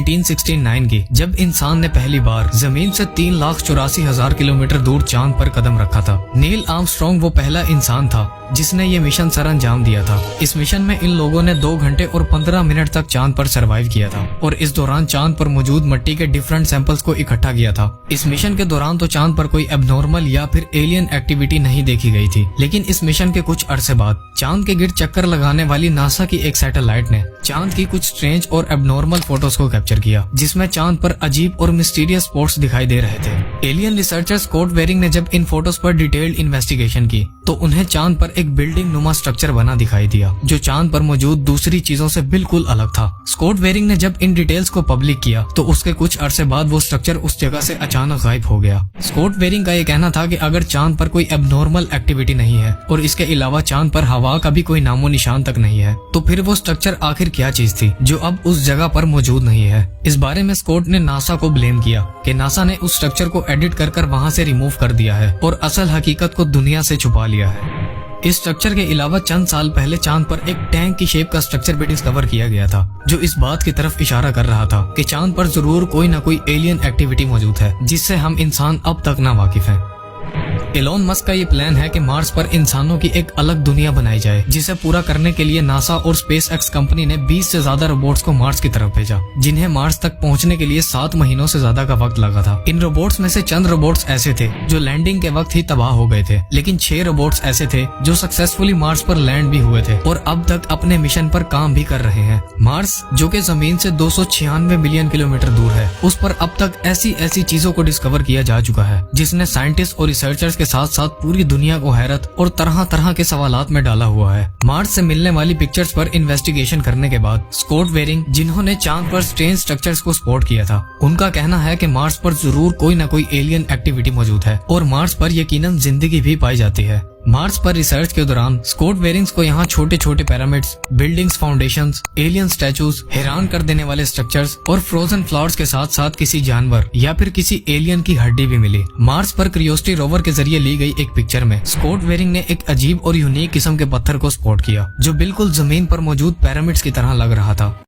1969 की, जब इंसान ने पहली बार जमीन से 3,84,000 किलोमीटर दूर चांद पर कदम रखा था। नील आर्मस्ट्रॉन्ग वो पहला इंसान था जिसने ये मिशन सर अंजाम दिया था। इस मिशन में इन लोगों ने 2 घंटे और 15 मिनट तक चांद पर सरवाइव किया था और इस दौरान चांद पर मौजूद मिट्टी के डिफरेंट सैंपल्स को इकट्ठा किया था। इस मिशन के दौरान तो चांद पर कोई एबनॉर्मल या फिर एलियन एक्टिविटी नहीं देखी गई थी, लेकिन इस मिशन के कुछ अरसे बाद चांद के गिर्द चक्कर लगाने वाली नासा की एक सैटेलाइट ने चांद की कुछ स्ट्रेंज और एबनॉर्मल फोटोज को कैप्चर किया, जिसमें चांद पर अजीब और मिस्टीरियस स्पॉट्स दिखाई दे रहे थे। एलियन रिसर्चर स्कॉट वेरिंग ने जब इन फोटोज पर डिटेल्ड इन्वेस्टिगेशन की तो उन्हें चांद पर एक बिल्डिंग नुमा स्ट्रक्चर बना दिखाई दिया, जो चांद पर मौजूद दूसरी चीजों से बिल्कुल अलग था। स्कॉट वेरिंग ने जब इन डिटेल्स को पब्लिक किया तो उसके कुछ अरसे बाद वो स्ट्रक्चर उस जगह से अचानक गायब हो गया। स्कॉट वेरिंग का ये कहना था कि अगर चांद पर कोई एबनॉर्मल एक्टिविटी नहीं है और इसके अलावा चांद पर हवा का भी कोई नामो निशान तक नहीं है, तो फिर वो स्ट्रक्चर आखिर क्या चीज थी जो अब उस जगह पर मौजूद नहीं है। इस बारे में स्कॉट ने नासा को ब्लेम किया कि नासा ने उस स्ट्रक्चर को एडिट कर वहां से रिमूव कर दिया है और असल हकीकत को दुनिया से छुपा लिया है। इस स्ट्रक्चर के अलावा चंद साल पहले चांद पर एक टैंक की शेप का स्ट्रक्चर भी डिस्कवर किया गया था, जो इस बात की तरफ इशारा कर रहा था कि चांद पर जरूर कोई न कोई एलियन एक्टिविटी मौजूद है जिससे हम इंसान अब तक ना वाकिफ हैं। एलोन मस्क का ये प्लान है कि मार्स पर इंसानों की एक अलग दुनिया बनाई जाए, जिसे पूरा करने के लिए नासा और स्पेस एक्स कंपनी ने 20 से ज्यादा रोबोट्स को मार्स की तरफ भेजा, जिन्हें मार्स तक पहुंचने के लिए 7 महीनों से ज्यादा का वक्त लगा था। इन रोबोट्स में से चंद रोबोट्स ऐसे थे जो लैंडिंग के वक्त ही तबाह हो गए थे, लेकिन 6 रोबोट्स ऐसे थे जो सक्सेसफुली मार्स पर लैंड भी हुए थे और अब तक अपने मिशन पर काम भी कर रहे हैं। मार्स, जो कि जमीन से 296 मिलियन किलोमीटर दूर है, उस पर अब तक ऐसी चीजों को डिस्कवर किया जा चुका है जिसने साइंटिस्ट और रिसर्चर्स के साथ साथ पूरी दुनिया को हैरत और तरह तरह के सवालात में डाला हुआ है। मार्स से मिलने वाली पिक्चर्स पर इन्वेस्टिगेशन करने के बाद स्कॉट वेरिंग, जिन्होंने चांद पर स्ट्रेंज स्ट्रक्चर्स को स्पॉट किया था, उनका कहना है कि मार्स पर जरूर कोई न कोई एलियन एक्टिविटी मौजूद है और मार्स पर यकीनन जिंदगी भी पाई जाती है। मार्स पर रिसर्च के दौरान स्कॉट वेरिंग्स को यहाँ छोटे छोटे pyramids, buildings, foundations, alien statues, हैरान कर देने वाले स्ट्रक्चर्स और फ्रोजन फ्लावर्स के साथ साथ किसी जानवर या फिर किसी एलियन की हड्डी भी मिली। मार्स पर क्यूरियोसिटी रोवर के जरिए ली गई एक पिक्चर में स्कॉट वेरिंग ने एक अजीब और यूनिक किस्म के पत्थर को स्पॉट किया, जो बिल्कुल जमीन पर मौजूद पिरामिड्स की तरह लग रहा था।